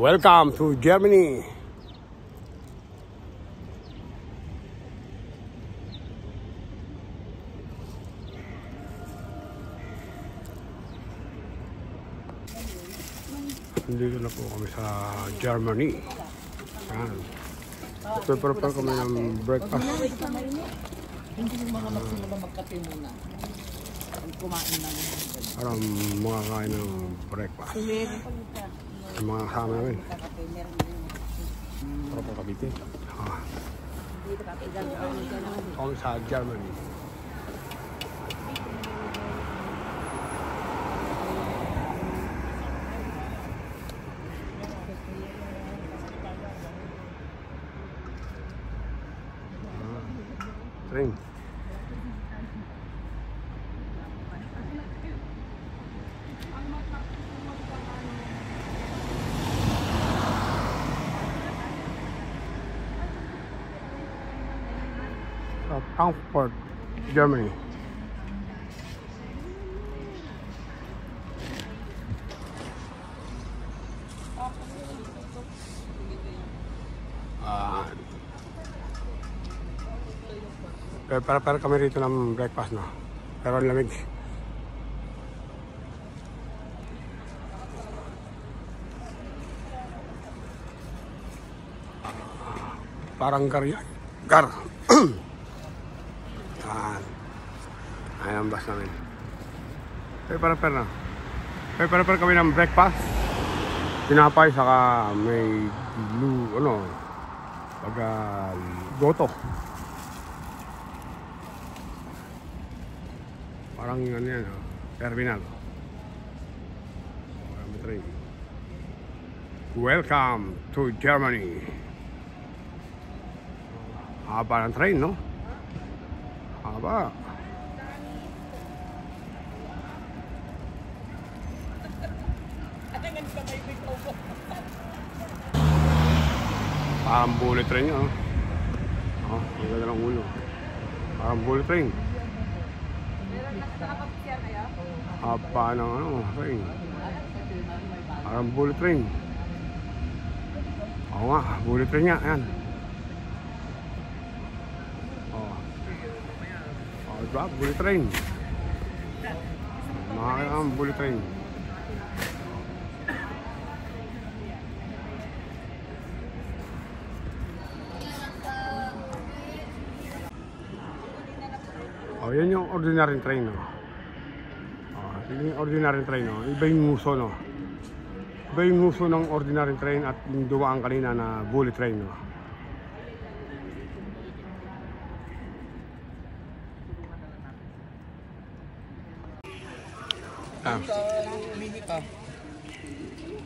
Welcome to Germany. Dito na po kami sa Germany. Yan. Prepare kami ng breakfast. Hindi yung mga magsimula magkape muna. Kumain na lang. Parang makakain ng breakfast. Yung mga kasama namin. Para po Cavite. Kami sa Germany. Train. Frankfurt, Germany. Para kami rito ng breakfast, no? Pero ang lamig. Parang gar. Ayan ang bus namin. Prepare kami ng breakfast. Tinapay saka may goto. Parang ano yan, terminal. Train. Welcome to Germany. Haba ng train, no? Haba. Parang bullet train yun, ang ganda ng ulo. Parang bullet train. Haba ng train. Parang bullet train. Oo nga, bullet train nga, yan. Bullet train. Makakita ang bullet train. Yan yung ordinary train, no? Yung ordinary train, no? Iba yung nguso, no? Iba yung nguso ng ordinary train at yung dumaan kanina na bullet train, no?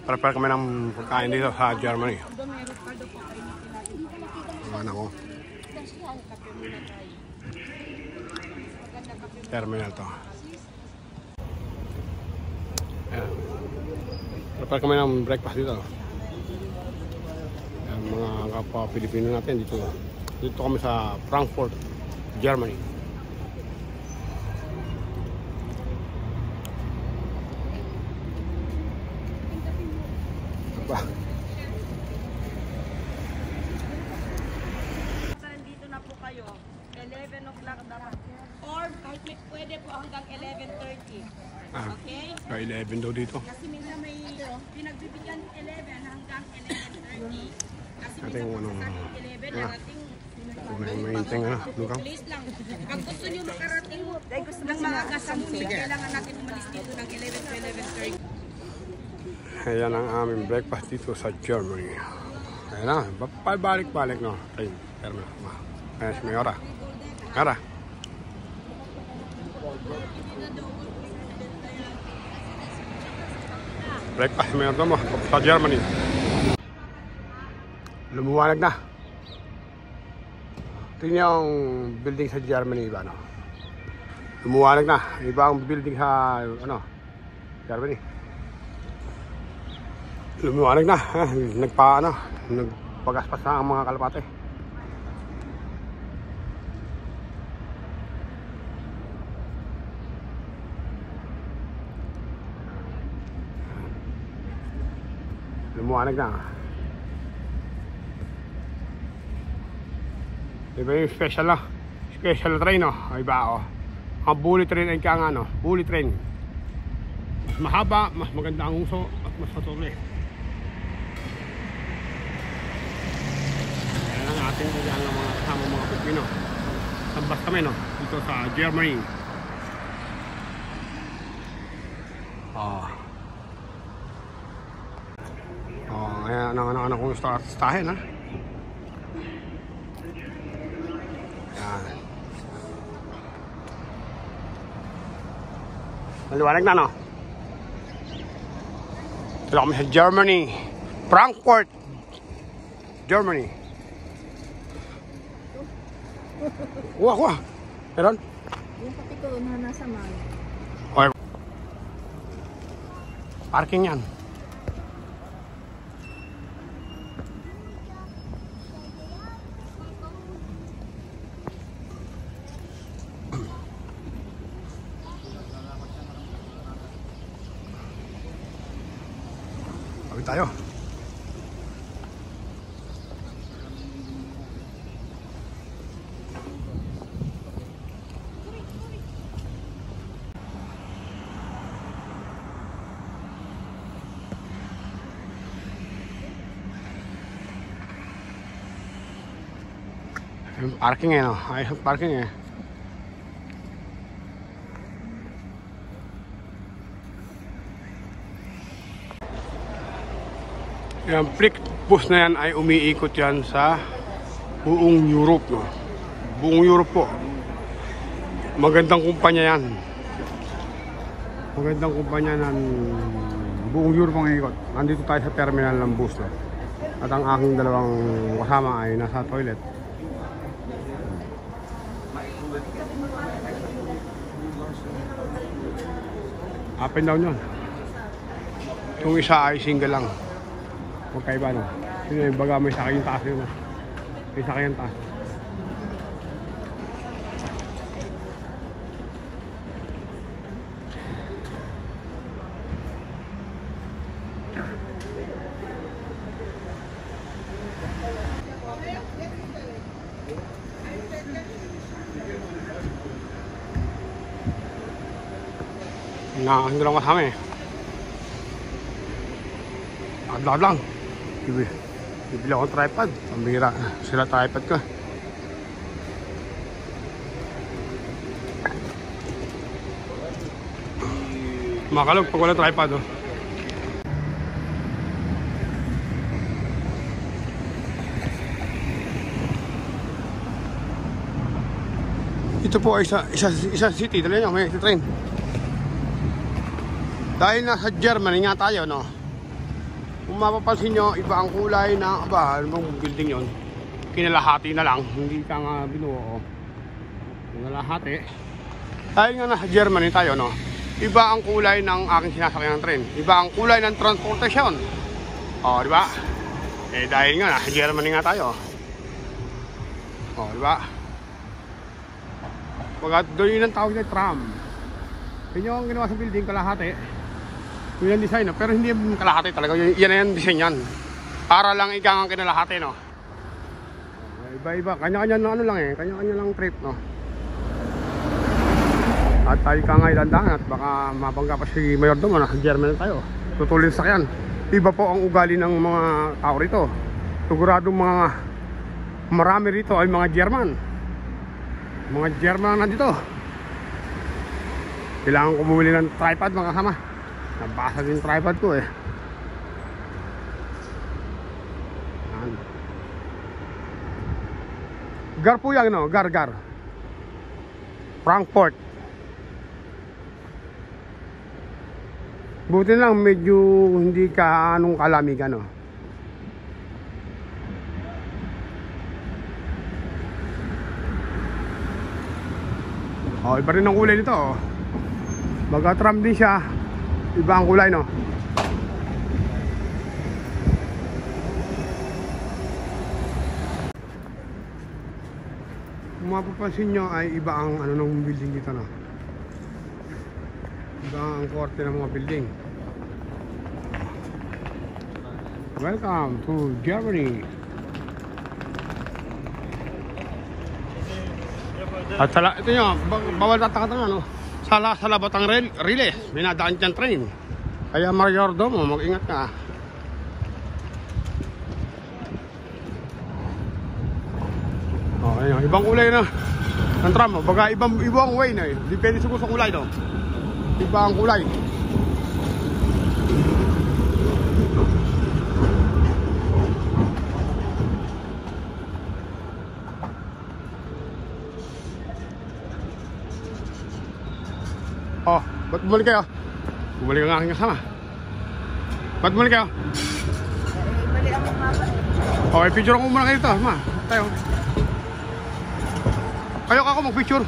Prepare kami ng pagkain dito sa Germany. Ano ko? Terminal to. Ayan. Prepare kami ng breakfast dito. Ayan, mga kapwa Pilipino natin dito. Dito kami sa Frankfurt, Germany. Nandito na po kayo, 11 o'clock dapat. Or kahit pwede po hanggang 11:30. Okay? 11 daw dito. Kasi minsan may pinagbibigyan 11 hanggang 11:30. Kasi minsan po sa 11 narating please lang. Pag gusto nyo makarating ng maaga sa muna, kailangan natin umalis dito ng 11 to 11:30. Ayan ang aming breakfast dito sa Germany. Ayan na, balik-balik, no? Train, terminal. Ayan si Mayora. Mayora. Breakfast Mayora mo sa Germany. Lumuwanag na. Tingnan yung building sa Germany, iba, no? Lumuwanag na. Iba ang building sa, Germany. Lumiwanag na, nagpagaspas na ang mga kalapate. Lumuwanag na. Iba yung special na. Special train, no? Iba, oh. Ang bullet train ay kaya nga, no? Bullet train. Mas mahaba, mas maganda ang uso, at mas matuli. Ayan ang ating mga kasama mga Pilipino. Sambas kami, no? Dito sa Germany. Ayan ang anak kong stahin, ha? Ayan. Maliwanag na, no? Ito kami sa Germany. Frankfurt, Germany. Kuha. Meron? Yung pati ko na nasa man. Okay. Parking yan. Tawid tayo. Yung parking eh, no? Ayos yung parking eh. Yung Flixbus na yan ay umiikot yan sa buong Europe, no? Buong Europe po. Magandang kumpanya yan. Magandang kumpanya ng buong Europe ang ikot. Nandito tayo sa terminal ng bus, no? At ang aking dalawang kasama ay nasa toilet. Up and down yun. Yung isa ay single lang. Magkaiba, no? Yun yung baga may sakay yung taas yun, no? May sakay yung taas. Hindi lang kasama eh. Adlab lang. Bibili akong tripod. Pambira sila tripod ko. Makalog pag wala tripod, oh. Ito po ay isa city. Dali nyo, may train. Dahil nasa Germany nga tayo, no? Kung mapapansin nyo, iba ang kulay na, anong building yon? Kinalahati na lang, hindi ka nga binuo. Kinalahati. Dahil nga nasa Germany tayo, no? Iba ang kulay ng aking sinasakyan ng tren. Iba ang kulay ng transportasyon. O, di ba? Eh, dahil nga nasa Germany nga tayo. O, di ba? Pagkat doon yun ang tawag na tram. Yun yung ginawa sa building, kalahati. Yun yung design, no? Pero hindi yung kalahati talaga. Yan na yung design yan. Para lang ikang kinalahati, no? Iba-iba. Kanya-kanya na ano lang eh. Kanya-kanya lang trip, no? At tayo ka nga ilandangan at baka mabangga pa si Mayordomo na German tayo. Tutulin sa sakyan. Iba po ang ugali ng mga tao rito. Siguradong mga marami rito ay mga German. Mga German nandito. Kailangan ko bumili ng tripod, mga kasama. Nabasa din tripod ko eh. Gar po yan, no? Gar. Frankfurt. Buti lang medyo hindi ka anong kalamig, ano. Oh, iba rin ang kulay nito, oh. Baga-tram din siya. Iba ang kulay, no? Kung mapapansin nyo ay iba ang ano ng building dito, no? Iba ang korte ng mga building. Welcome to Germany. At ito nyo, bawal tatakatan ano. Sa labatang riles, binadaan dyan train. Kaya mayordomo, mag-ingat ka. Ayun, ibang kulay na ng tram. Baga ibang way na eh. Depende siguro sa kulay no. Iba ang kulay. Oh, ba't bumalik kayo? Bumalik ang aking kasama. Ba't bumalik kayo? Mali ako mapa. Okay, picture ko muna kayo ito. Ma, tayo. Kayo ako mag-picture.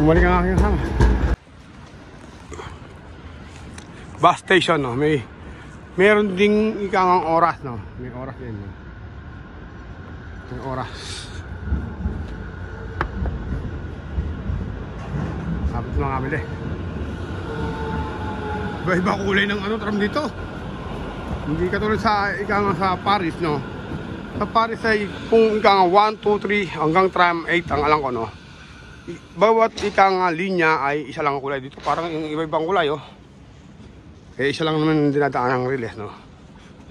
Bumalik ang aking kasama. Bus station, no? Meron ding ikangang oras, no? May oras din, no? May oras. Tapos mga kabili. Iba-iba kulay ng tram dito. Hindi katulad sa ikangang sa Paris, no? Sa Paris ay kung ikangang 1, 2, 3 hanggang tram 8 ang alam ko, no? Bawat ikangang linya ay isa lang ang kulay dito. Parang yung iba-ibang kulay, oh. Eh, isa lang naman dinadaan ng riles, no?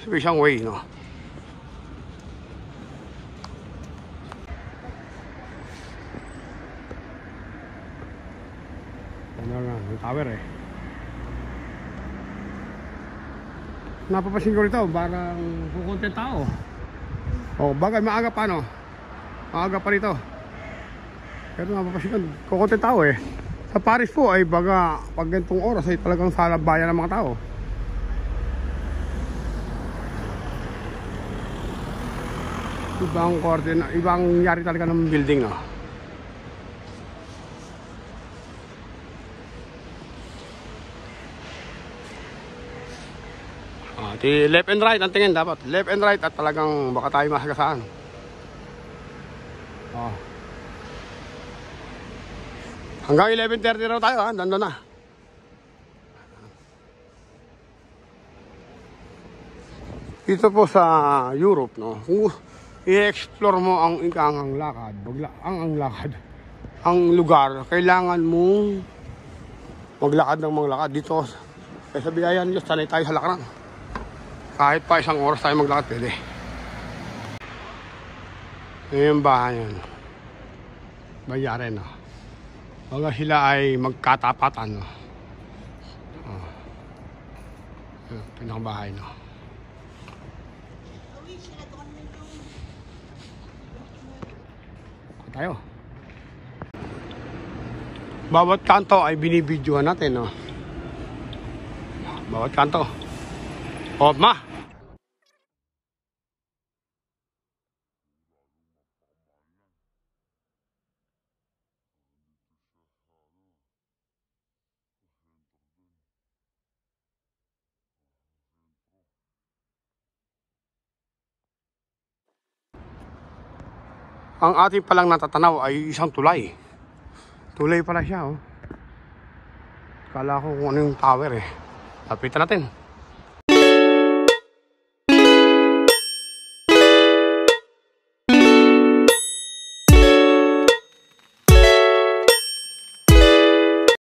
So, isang way, no? Ano nga, yung tower eh. Napapasin ko rito, parang kukunti tao. O, bagay, maaga pa, no? Maaga pa rito. Pero napapasin ko, kukunti tao eh. Sa Paris po ay baga, pag ganitong oras ay talagang salabayan ng mga tao. Ibang koordinate, ibang yari talaga ng building, no? Di left and right ang tingin dapat. Left and right at talagang baka tayo masagasaan. Oh. Hanggang 11:30 raw tayo, ha? Nandun na. Dito po sa Europe, no? Kung i-explore mo ang ikangang lakad, ang lugar, kailangan mong maglakad ng maglakad dito. Kaya sa biyaya ng Diyos, sanay tayo sa lakaran. Kahit pa isang oras tayo maglakad, pwede. Yung bahay yun. Bayarin, no? Baga sila ay magkatapatan, no? Oh. Pinakabahay, no? Tayo. Bawat kanto ay binibidyohan natin, no? Bawat kanto. Oh, ma! Ang ating palang natatanaw ay isang tulay. Tulay pala siya, oh. Kala ko kung ano yung tower, eh. Lapitan natin.